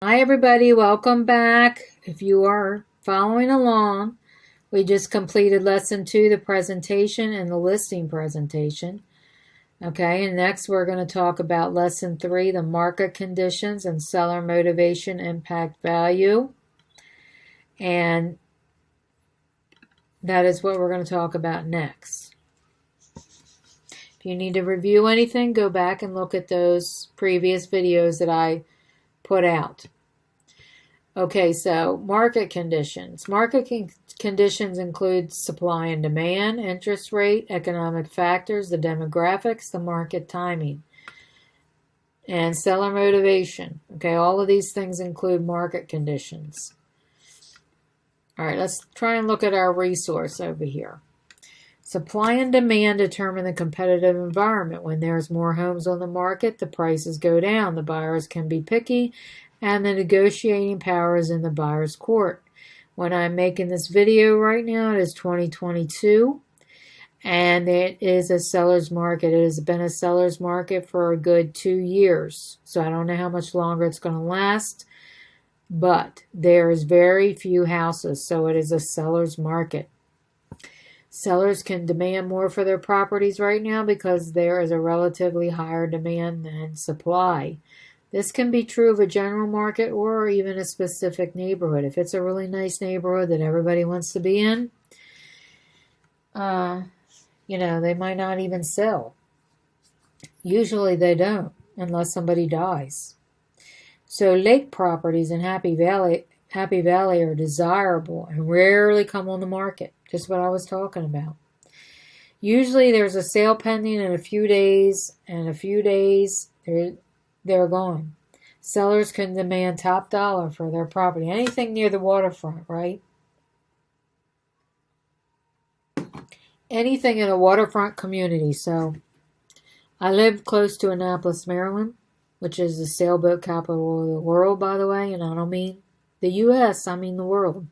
Hi everybody, welcome back. If you are following along, we just completed lesson 2, the presentation and the listing presentation. Okay, and next we're going to talk about lesson 3, the market conditions and seller motivation impact value. And that is what we're going to talk about next. If you need to review anything, go back and look at those previous videos that I put out. Okay, so market conditions. Conditions include supply and demand, interest rate, economic factors, the demographics, the market timing, and seller motivation. Okay, all of these things include market conditions. All right, let's try and look at our resource over here. Supply and demand determine the competitive environment. When there's more homes on the market, the prices go down. The buyers can be picky, and the negotiating power is in the buyer's court. When I'm making this video right now, it is 2022, and it is a seller's market. It has been a seller's market for a good 2 years, so I don't know how much longer it's going to last, but there's very few houses, so it is a seller's market. Sellers can demand more for their properties right now because there is a relatively higher demand than supply. This can be true of a general market or even a specific neighborhood. If it's a really nice neighborhood that everybody wants to be in, they might not even sell. Usually they don't, unless somebody dies. So lake properties in Happy Valley are desirable and rarely come on the market. Just what I was talking about. Usually there's a sale pending in a few days, and a few days they're gone. Sellers can demand top dollar for their property. Anything near the waterfront, right? Anything in a waterfront community. So I live close to Annapolis, Maryland, which is the sailboat capital of the world, by the way, and I don't mean the U.S., I mean the world.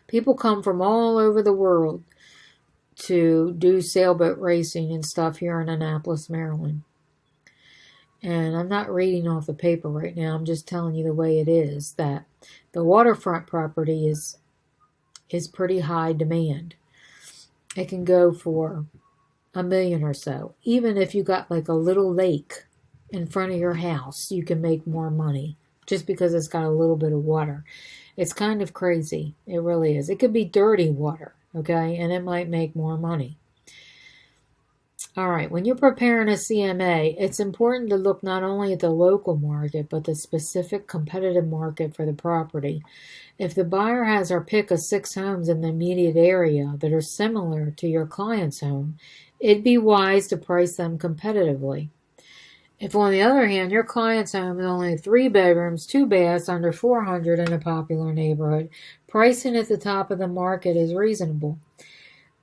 People come from all over the world to do sailboat racing and stuff here in Annapolis, Maryland. And I'm not reading off the paper right now. I'm just telling you the way it is, that the waterfront property is pretty high demand. It can go for $1 million or so. Even if you got like a little lake in front of your house, you can make more money just because it's got a little bit of water. It's kind of crazy. It really is. It could be dirty water, okay? And it might make more money. All right, when you're preparing a CMA, it's important to look not only at the local market, but the specific competitive market for the property. If the buyer has our pick of 6 homes in the immediate area that are similar to your client's home, it'd be wise to price them competitively. If, on the other hand, your client's home is only 3 bedrooms, 2 baths, under $400 in a popular neighborhood, pricing at the top of the market is reasonable.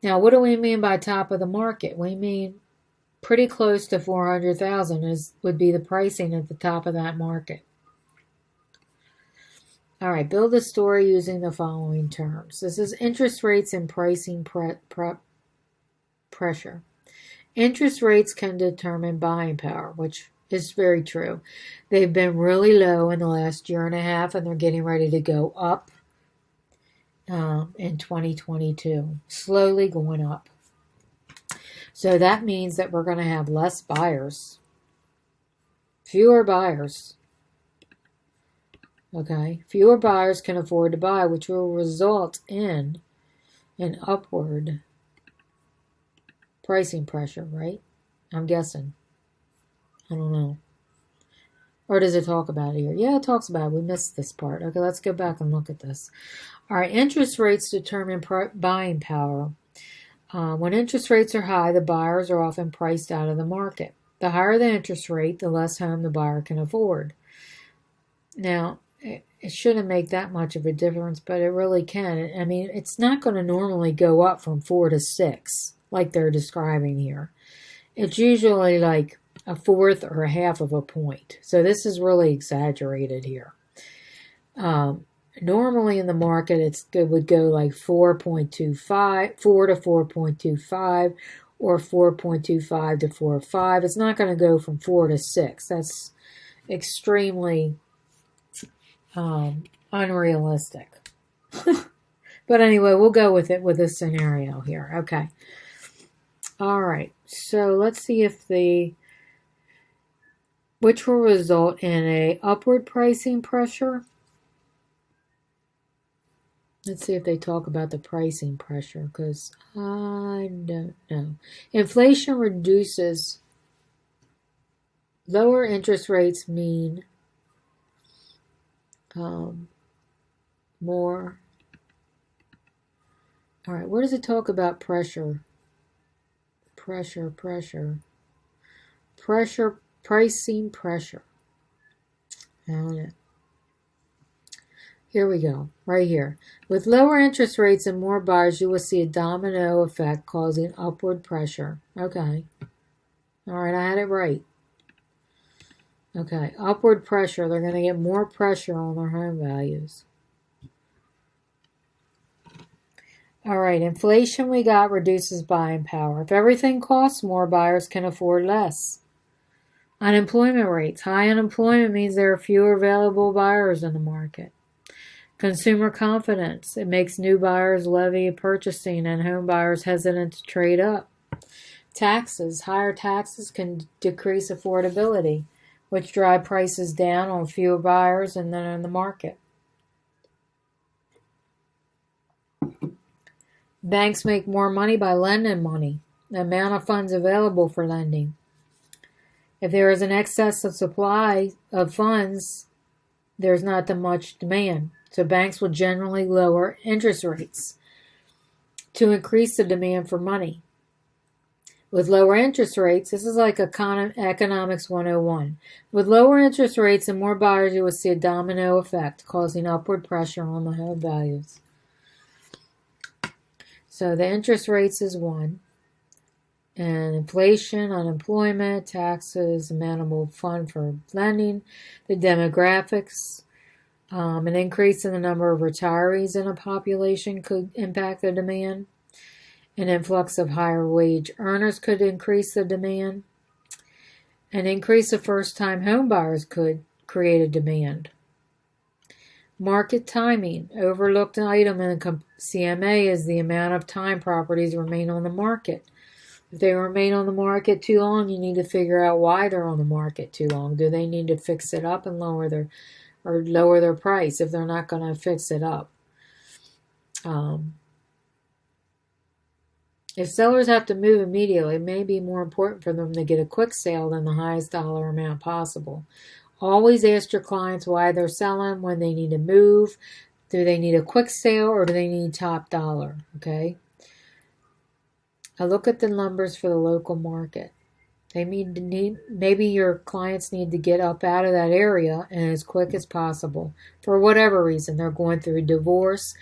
Now, what do we mean by top of the market? We mean pretty close to $400,000 would be the pricing at the top of that market. All right, build a story using the following terms. This is interest rates and pricing pressure. Interest rates can determine buying power, which is very true. They've been really low in the last year and a half, and they're getting ready to go up in 2022, slowly going up. So that means that we're going to have less buyers, fewer buyers. Okay, fewer buyers can afford to buy, which will result in an upward pricing pressure, right? I'm guessing. I don't know. Or does it talk about it here? Yeah, it talks about it. We missed this part. Okay, let's go back and look at this. All right, interest rates determine buying power. When interest rates are high, the buyers are often priced out of the market. The higher the interest rate, the less home the buyer can afford. Now, it shouldn't make that much of a difference, but it really can. I mean, it's not going to normally go up from 4 to 6. Like they're describing here. It's usually like a fourth or a half of a point. So this is really exaggerated here. Normally in the market, it would go like 4.25, 4 to 4.25, or 4.25 to 4.5. It's not going to go from 4 to 6. That's extremely unrealistic. But anyway, we'll go with it with this scenario here. Okay. All right. So let's see if which will result in a upward pricing pressure. Let's see if they talk about the pricing pressure, because I don't know. Inflation reduces. Lower interest rates mean more. All right, where does it talk about pressure? Pricing pressure. Found it. Here we go, right here. With lower interest rates and more buyers, you will see a domino effect causing upward pressure. Okay. All right, I had it right. Okay, upward pressure. They're going to get more pressure on their home values. All right, inflation we got reduces buying power. If everything costs more, buyers can afford less. Unemployment rates. High unemployment means there are fewer available buyers in the market. Consumer confidence. It makes new buyers levy purchasing and home buyers hesitant to trade up. Taxes. Higher taxes can decrease affordability, which drive prices down on fewer buyers and then in the market. Banks make more money by lending money, the amount of funds available for lending. If there is an excess of supply of funds, there's not that much demand. So banks will generally lower interest rates to increase the demand for money. With lower interest rates, this is like Economics 101. With lower interest rates and more buyers, you will see a domino effect, causing upward pressure on the home values. So the interest rates is one. And inflation, unemployment, taxes, available fund for lending, the demographics, an increase in the number of retirees in a population could impact the demand. An influx of higher wage earners could increase the demand. An increase of first-time home buyers could create a demand. Market timing. Overlooked item in the CMA is the amount of time properties remain on the market. If they remain on the market too long, you need to figure out why they're on the market too long. Do they need to fix it up and lower their price if they're not going to fix it up? If sellers have to move immediately, it may be more important for them to get a quick sale than the highest dollar amount possible. Always ask your clients why they're selling, when they need to move. Do they need a quick sale or do they need top dollar? Okay. I look at the numbers for the local market. Maybe your clients need to get up out of that area and as quick as possible. For whatever reason, they're going through a divorce.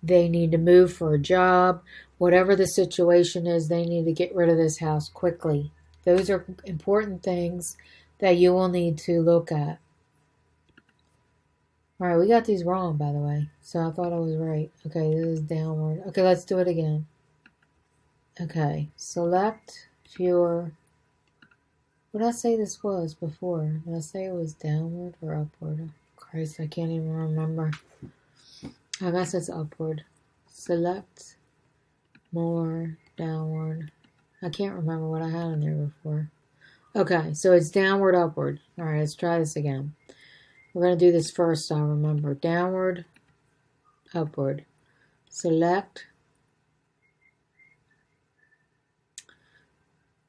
They need to move for a job. Whatever the situation is, they need to get rid of this house quickly. Those are important things that you will need to look at. All right, we got these wrong, by the way. So I thought I was right. Okay, this is downward. Okay, let's do it again. Okay, select fewer. What did I say this was before? Did I say it was downward or upward? Christ, I can't even remember. I guess it's upward. Select more, downward. I can't remember what I had in there before. Okay, so it's downward, upward. All right, let's try this again. We're going to do this first so I remember. Downward, upward. Select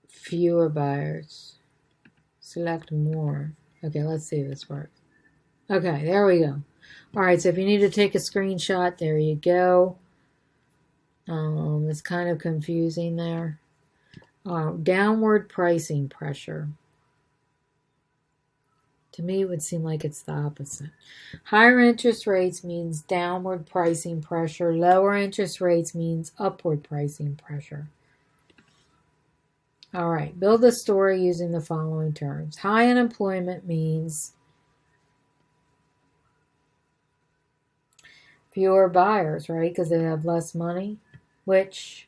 fewer buyers. Select more. Okay, let's see if this works. Okay, there we go. All right, so if you need to take a screenshot, there you go. It's kind of confusing there. Downward pricing pressure. To me, it would seem like it's the opposite. Higher interest rates means downward pricing pressure. Lower interest rates means upward pricing pressure. All right, build a story using the following terms. High unemployment means fewer buyers, right? Because they have less money, which,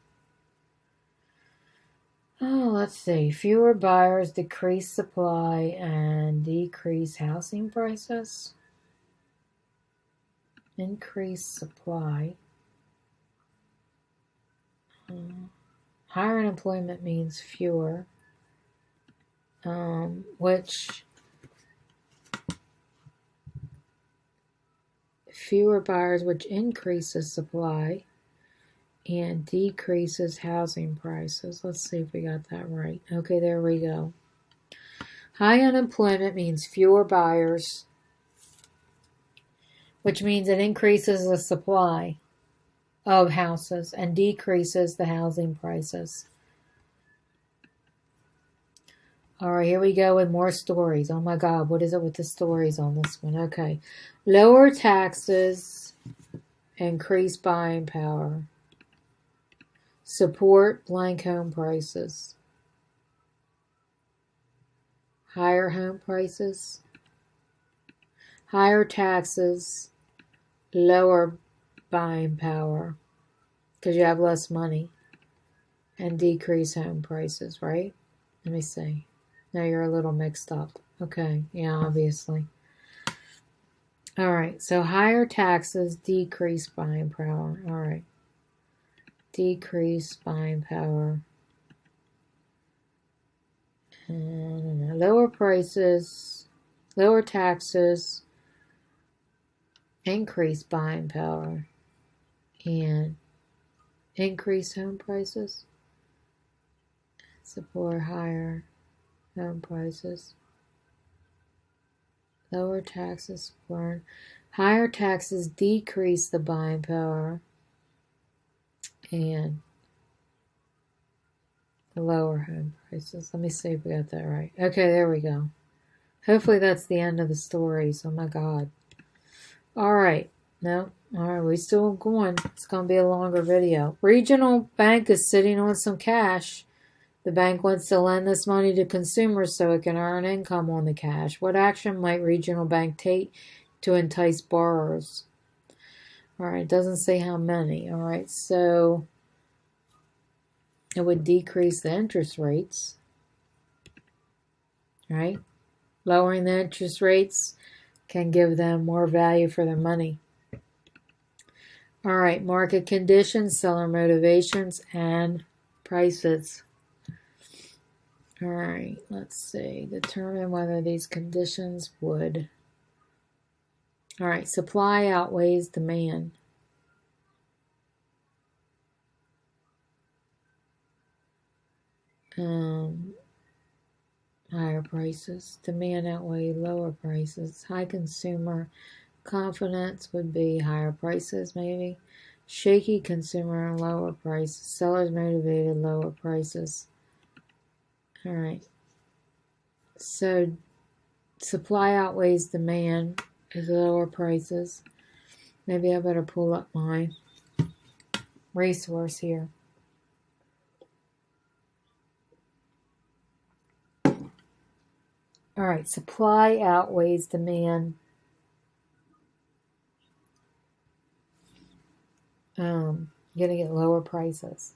let's see. Fewer buyers decrease supply and decrease housing prices. Increased supply. Higher unemployment means fewer, which fewer buyers, which increases supply and decreases housing prices. Let's see if we got that right. Okay, there we go. High unemployment means fewer buyers, which means it increases the supply of houses and decreases the housing prices. All right, here we go with more stories. Oh my God, what is it with the stories on this one? Okay. Lower taxes, increase buying power. Support blank home prices. Higher home prices. Higher taxes, lower buying power because you have less money, and decrease home prices, right? Let me see. Now you're a little mixed up. Okay, yeah, obviously. All right, so higher taxes decrease buying power. All right. Decrease buying power. And lower prices, lower taxes, increase buying power, and increase home prices. Support higher home prices. Lower taxes support. Higher taxes decrease the buying power and lower home prices. Let me see if we got that right. Okay, there we go. Hopefully that's the end of the stories. Oh my God. All right. No. All right, we're still going. It's going to be a longer video. Regional bank is sitting on some cash. The bank wants to lend this money to consumers so it can earn income on the cash. What action might regional bank take to entice borrowers? All right, it doesn't say how many. All right, so it would decrease the interest rates, right? Lowering the interest rates can give them more value for their money. All right, market conditions, seller motivations, and prices. All right, let's see. Determine whether these conditions would. All right, supply outweighs demand. Higher prices. Demand outweighs lower prices. High consumer confidence would be higher prices, maybe. Shaky consumer and lower prices. Sellers motivated, lower prices. All right. So supply outweighs demand is lower prices. Maybe I better pull up my resource here. All right, supply outweighs demand. You're going to get lower prices.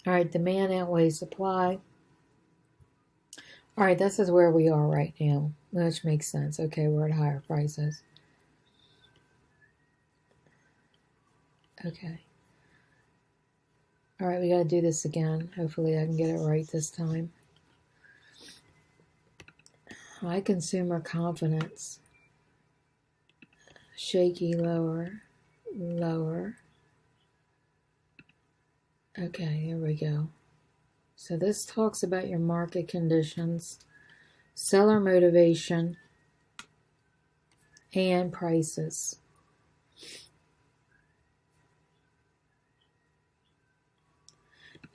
All right, demand outweighs supply. All right, this is where we are right now, which makes sense. Okay, we're at higher prices. Okay. All right, we got to do this again. Hopefully I can get it right this time. High consumer confidence. Shaky, lower. Okay, here we go. So this talks about your market conditions, seller motivation, and prices.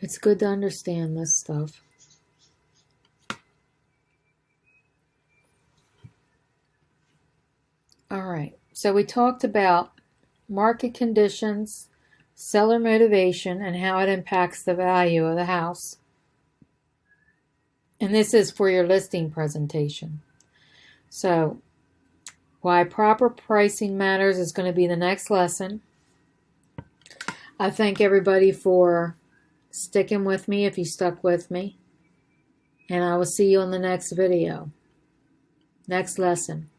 It's good to understand this stuff. All right, so we talked about market conditions, seller motivation, and how it impacts the value of the house. And this is for your listing presentation. So, why proper pricing matters is going to be the next lesson. I thank everybody for sticking with me if you stuck with me. And I will see you on the next video. Next lesson.